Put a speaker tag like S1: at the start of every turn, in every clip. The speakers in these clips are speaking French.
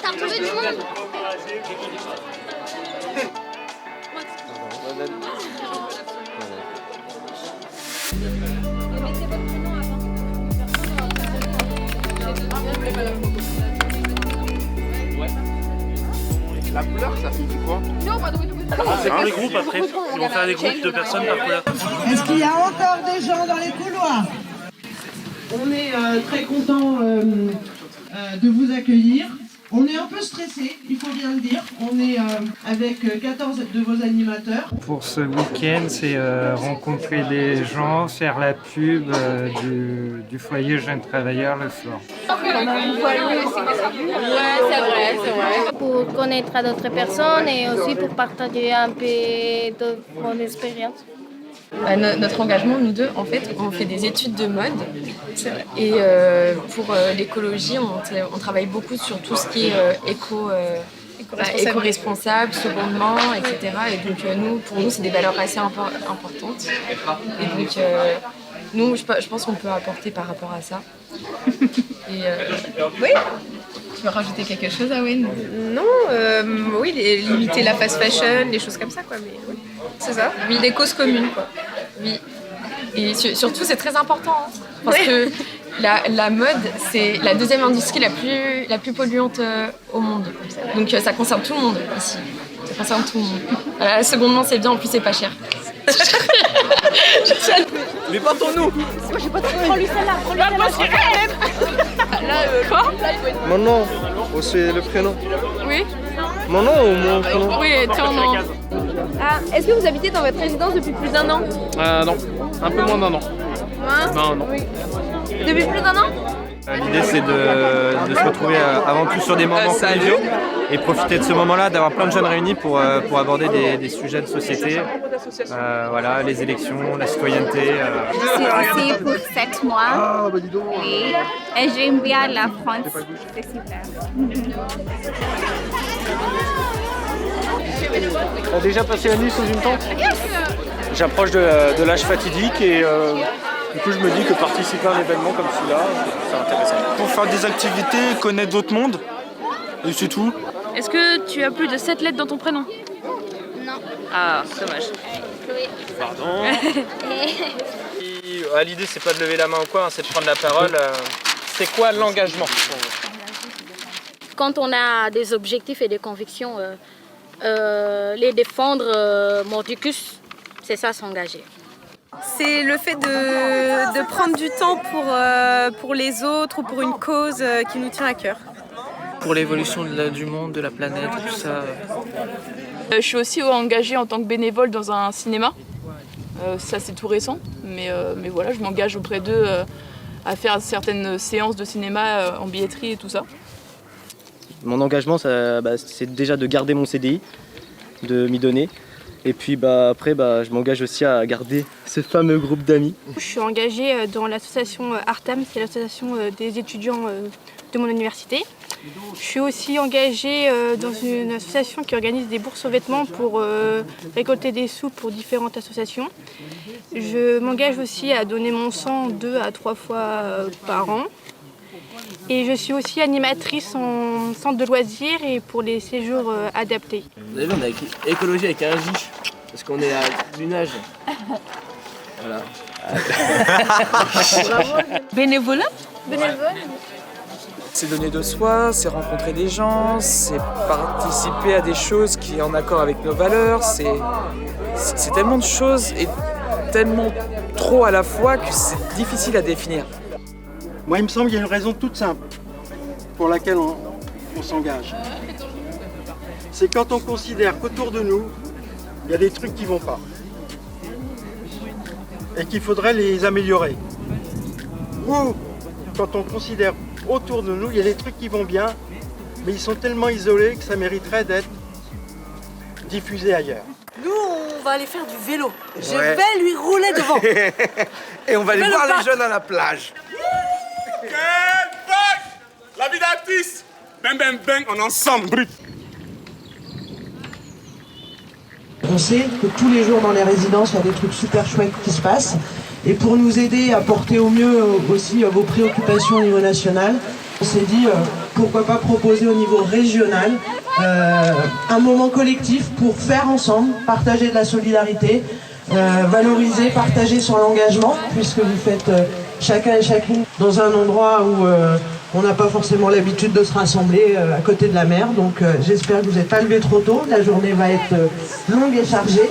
S1: T'as retrouvé du monde?
S2: La couleur, ça fait quoi?
S3: C'est un des groupes après. Ils vont faire des groupes de personnes par couleur.
S4: Est-ce qu'il y a encore des gens dans les couloirs? On est très content de vous accueillir. On est un peu stressé, il faut bien le dire. On est avec 14 de vos animateurs.
S5: Pour ce week-end, c'est rencontrer des gens, faire la pub du foyer Jeunes Travailleurs le soir.
S1: Pour connaître d'autres personnes et aussi pour partager un peu de mon expérience.
S6: Notre engagement, nous deux, en fait, on fait des études de mode. Et pour l'écologie, on travaille beaucoup sur tout ce qui est éco-responsable, secondement, etc. Et donc pour nous, c'est des valeurs assez importantes. Et donc nous, je pense qu'on peut apporter par rapport à ça. Et
S7: oui. Tu veux rajouter quelque chose, Awen? Non, oui, limiter la fast fashion, des choses comme ça, quoi. Mais oui, c'est ça. Oui, des causes communes, quoi.
S6: oui. Et surtout, c'est très important, hein, parce que la mode, c'est la deuxième industrie la plus polluante au monde. Donc ça concerne tout le monde ici. Ça concerne tout le monde. La seconde main, c'est bien, en plus, c'est pas cher.
S2: Mais partons-nous.
S1: Moi j'ai pas de prends-lui celle-là,
S6: Quoi?
S2: Mon nom, c'est le prénom.
S6: Oui.
S2: Mon nom ou mon prénom?
S6: Oui, ton nom.
S7: Ah, est-ce que vous habitez dans votre résidence depuis plus d'1 an?
S3: Non, un peu moins d'un an.
S7: Hein?
S3: Non.
S7: Oui. Depuis plus d'1 an?
S8: L'idée c'est de se retrouver avant tout sur des moments conviviaux et profiter de ce moment-là, d'avoir plein de jeunes réunis pour aborder des sujets de société, voilà, les élections, la citoyenneté.
S1: Je suis ici pour 7 mois.
S2: Ah, bah dis donc.
S1: Oui. Et j'aime bien la France. C'est super.
S3: T'as déjà passé la nuit sous une tente? J'approche de l'âge fatidique et du coup je me dis que participer à un événement comme celui-là, c'est intéressant.
S2: Pour faire des activités, connaître d'autres mondes, et c'est tout.
S6: Est-ce que tu as plus de 7 lettres dans ton prénom?
S1: Non.
S6: Ah, dommage.
S3: Pardon.
S8: L'idée c'est pas de lever la main ou quoi, hein, c'est de prendre la parole. C'est quoi l'engagement?
S1: Quand on a des objectifs et des convictions, les défendre mordicus, c'est ça s'engager.
S7: C'est le fait de prendre du temps pour les autres ou pour une cause qui nous tient à cœur.
S9: Pour l'évolution du monde, de la planète, tout ça.
S6: Je suis aussi engagée en tant que bénévole dans un cinéma. Ça c'est tout récent, mais voilà, je m'engage auprès d'eux à faire certaines séances de cinéma en billetterie et tout ça.
S10: Mon engagement, c'est déjà de garder mon CDI, de m'y donner. Et puis après, je m'engage aussi à garder ce fameux groupe d'amis.
S7: Je suis engagée dans l'association Artam, c'est l'association des étudiants de mon université. Je suis aussi engagée dans une association qui organise des bourses aux vêtements pour récolter des sous pour différentes associations. Je m'engage aussi à donner mon sang 2 à 3 fois par an. Et je suis aussi animatrice en centre de loisirs et pour les séjours adaptés.
S9: Vous avez vu, on a écrit écologie avec un J, parce qu'on est à l'unage. Voilà.
S6: Bénévolat?
S11: C'est donner de soi, c'est rencontrer des gens, c'est participer à des choses qui sont en accord avec nos valeurs, c'est tellement de choses et tellement trop à la fois que c'est difficile à définir.
S12: Moi, il me semble qu'il y a une raison toute simple pour laquelle on s'engage. C'est quand on considère qu'autour de nous, il y a des trucs qui ne vont pas et qu'il faudrait les améliorer. Ou quand on considère autour de nous, il y a des trucs qui vont bien, mais ils sont tellement isolés que ça mériterait d'être diffusé ailleurs.
S4: Nous, on va aller faire du vélo. Je vais lui rouler devant.
S2: Et on va aller voir les jeunes à la plage.
S3: Quelle vache! La vie d'artiste! Ben, on est ensemble!
S4: On sait que tous les jours dans les résidences, il y a des trucs super chouettes qui se passent. Et pour nous aider à porter au mieux aussi vos préoccupations au niveau national, On s'est dit pourquoi pas proposer au niveau régional un moment collectif pour faire ensemble, partager de la solidarité, valoriser, partager son engagement, puisque vous faites chacun et chacune dans un endroit où on n'a pas forcément l'habitude de se rassembler à côté de la mer. Donc j'espère que vous n'êtes pas levé trop tôt. La journée va être longue et chargée.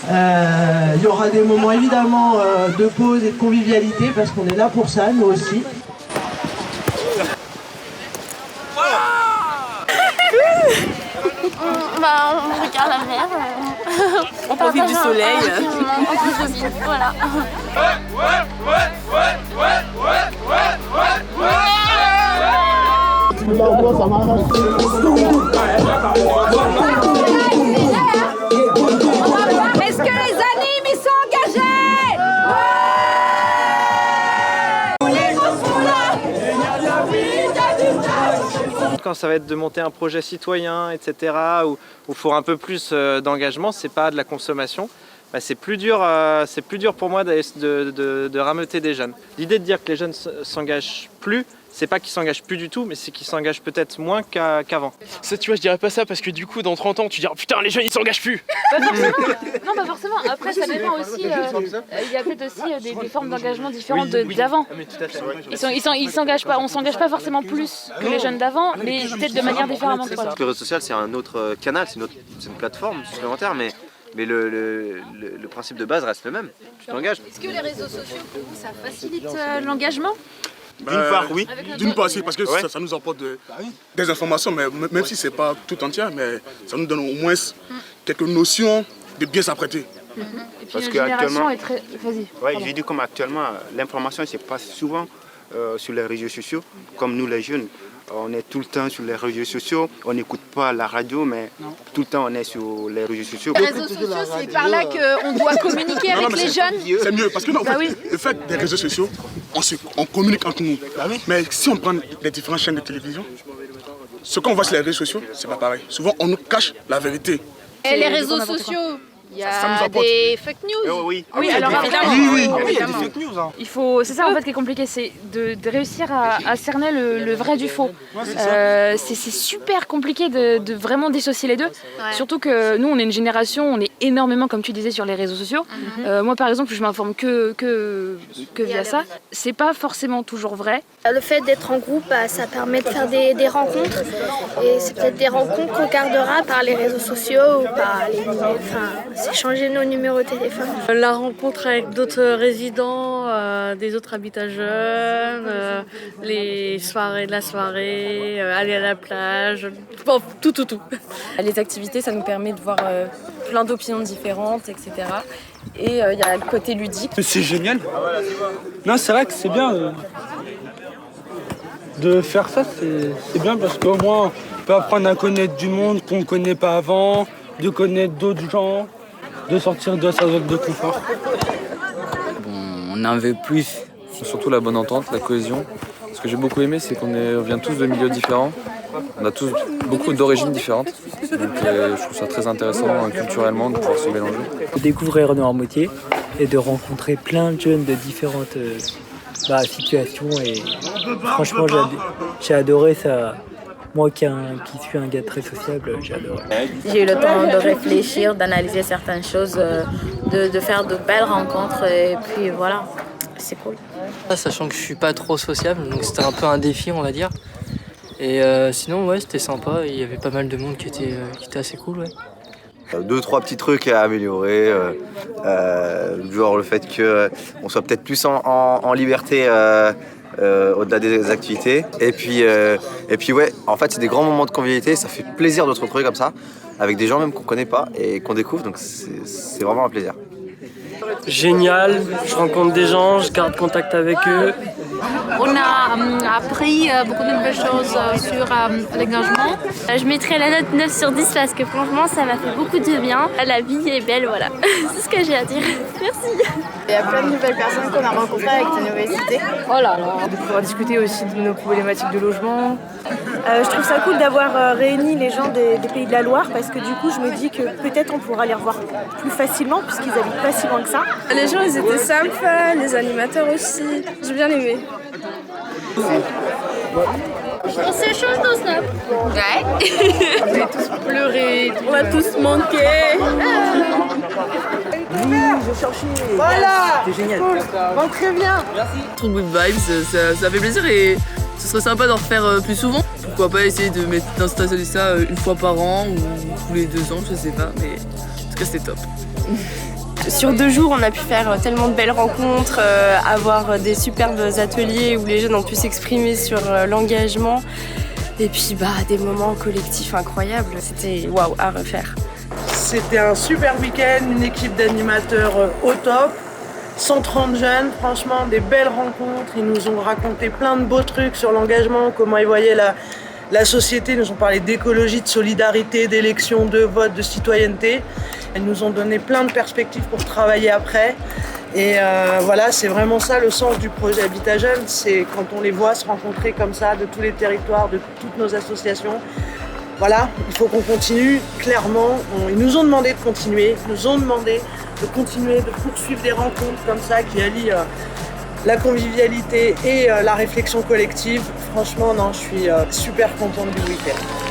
S4: Il y aura des moments évidemment de pause et de convivialité parce qu'on est là pour ça, nous aussi.
S13: On regarde la mer,
S6: on profite du soleil.
S13: Voilà.
S14: Est-ce que les animes ils sont engagés?
S8: Quand ça va être de monter un projet citoyen, etc., où il faut un peu plus d'engagement, c'est pas de la consommation, bah, c'est plus dur pour moi de rameuter des jeunes. L'idée de dire que les jeunes s'engagent plus, c'est pas qu'ils s'engagent plus du tout, mais c'est qu'ils s'engagent peut-être moins qu'avant.
S9: Ça, tu vois, je dirais pas ça parce que du coup, dans 30 ans, tu diras putain, les jeunes ils s'engagent plus.
S1: Non, pas forcément. Après, ça dépend aussi. Il y a peut-être aussi des formes d'engagement différentes d'avant. Ils s'engagent pas. On s'engage pas forcément plus que les jeunes d'avant, mais peut-être de manière différente.
S15: Le réseau social, c'est un autre canal, c'est une plateforme supplémentaire, mais le principe de base reste le même. Tu t'engages.
S1: Est-ce que les réseaux sociaux, pour vous, ça facilite l'engagement?
S16: D'une part, oui. D'une part, aussi, parce que ça nous apporte des informations, mais même si ce n'est pas tout entier, mais ça nous donne au moins quelques notions de bien s'apprêter.
S1: Et puis parce que actuellement, est très... Vas-y.
S17: Oui, j'ai dit comme actuellement, l'information ne se passe souvent sur les réseaux sociaux, comme nous les jeunes. On est tout le temps sur les réseaux sociaux, on n'écoute pas la radio, mais tout le temps on est sur les réseaux sociaux.
S1: Les réseaux sociaux, c'est par là qu'on doit communiquer avec les jeunes.
S16: C'est mieux, parce que non, le fait des réseaux sociaux, on communique entre nous. Mais si on prend les différentes chaînes de télévision, ce qu'on voit sur les réseaux sociaux, c'est pas pareil. Souvent, on nous cache la vérité.
S1: Et les réseaux sociaux, il y a des fake news.
S17: Oui,
S1: alors évidemment.
S16: Oui,
S2: il y a des fake news.
S1: Il faut, c'est ça en fait qui est compliqué, c'est de réussir à cerner le vrai du faux. C'est super compliqué de vraiment dissocier les deux. Ouais. Surtout que nous, on est une génération, on est énormément, comme tu disais, sur les réseaux sociaux. Moi, par exemple, je m'informe que via ça. C'est pas forcément toujours vrai.
S13: Le fait d'être en groupe, ça permet de faire des rencontres. Et c'est peut-être des rencontres qu'on gardera par les réseaux sociaux ou par les... c'est changer nos numéros de téléphone.
S18: La rencontre avec d'autres résidents, des autres habitats jeunes, les soirées de la soirée, aller à la plage, bon, tout.
S6: Les activités, ça nous permet de voir plein d'opinions différentes, etc. Et il y a le côté ludique.
S2: C'est génial. Non, c'est vrai que c'est bien de faire ça, c'est bien parce qu'au moins on peut apprendre à connaître du monde qu'on ne connaît pas avant, de connaître d'autres gens, de sortir de sa zone de confort.
S19: On en veut plus. Surtout la bonne entente, la cohésion. Ce que j'ai beaucoup aimé, c'est qu'on vient tous de milieux différents. On a tous beaucoup d'origines différentes. Donc je trouve ça très intéressant culturellement de pouvoir se mélanger.
S20: De découvrir Noirmoutier et de rencontrer plein de jeunes de différentes situations. Et franchement, j'ai adoré ça. Moi qui suis un gars très sociable, j'ai adoré.
S21: J'ai eu le temps de réfléchir, d'analyser certaines choses, de faire de belles rencontres et puis voilà, c'est cool.
S22: Sachant que je suis pas trop sociable, donc c'était un peu un défi on va dire. Et sinon ouais, c'était sympa, il y avait pas mal de monde qui était assez cool. Ouais.
S15: 2-3 petits trucs à améliorer, genre le fait qu'on soit peut-être plus en liberté au-delà des activités. Et puis ouais, en fait c'est des grands moments de convivialité, ça fait plaisir de se retrouver comme ça, avec des gens même qu'on connaît pas et qu'on découvre, donc c'est vraiment un plaisir.
S23: Génial, je rencontre des gens, je garde contact avec eux.
S24: On a appris beaucoup de nouvelles choses sur l'engagement.
S13: Je mettrai la note 9 sur 10 parce que franchement ça m'a fait beaucoup de bien. La vie est belle, voilà. C'est ce que j'ai à dire. Merci.
S25: Il y a plein de nouvelles personnes qu'on a rencontrées avec de nouvelles idées.
S6: Oh là là, de pouvoir discuter aussi de nos problématiques de logement.
S26: Je trouve ça cool d'avoir réuni les gens des Pays de la Loire parce que du coup je me dis que peut-être on pourra les revoir plus facilement puisqu'ils habitent pas si loin que ça.
S27: Les gens ils étaient sympas, les animateurs aussi, j'ai bien aimé.
S13: On s'échange nos snaps.
S6: Ouais. On va tous pleurer, on va tous manquer.
S4: Oui, j'ai cherché. Voilà.
S20: C'est génial.
S4: Cool. Bon, très bien.
S20: Merci.
S6: Trop good vibes, ça fait plaisir et ce serait sympa d'en refaire plus souvent. Pourquoi pas essayer de d'installer ça une fois par an ou tous les 2 ans, je sais pas, mais en tout cas c'est top.
S3: Sur 2 jours, on a pu faire tellement de belles rencontres, avoir des superbes ateliers où les jeunes ont pu s'exprimer sur l'engagement. Et puis des moments collectifs incroyables. C'était waouh à refaire.
S4: C'était un super week-end, une équipe d'animateurs au top. 130 jeunes, franchement, des belles rencontres. Ils nous ont raconté plein de beaux trucs sur l'engagement, comment ils voyaient la société. Ils nous ont parlé d'écologie, de solidarité, d'élection, de vote, de citoyenneté. Elles nous ont donné plein de perspectives pour travailler après. Et voilà, c'est vraiment ça le sens du projet Habitat Jeune. C'est quand on les voit se rencontrer comme ça de tous les territoires, de toutes nos associations. Voilà, il faut qu'on continue, clairement. Ils nous ont demandé de continuer, ils nous ont demandé de continuer, de poursuivre des rencontres comme ça qui allient la convivialité et la réflexion collective. Franchement, non, je suis super contente du week-end.